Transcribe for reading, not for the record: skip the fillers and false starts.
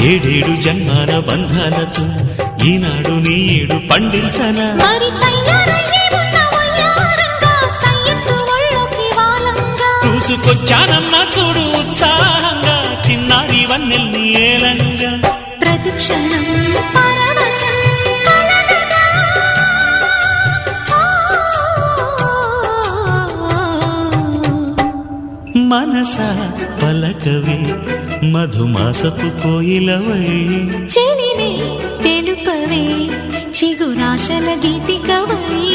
ఏడేడు జన్మాల బంధాలతో ఈనాడు నీడు పండించనా చూసుకొచ్చానమ్మా చూడు ఉత్సాహంగా చిన్నారి వన్నెల్ని ఏలంగా ప్రతిక్షణం మనసా పలకవే మధుమాసపు కోయిలవై చెలివే తెలుపవే చిగురాశల గీతికవై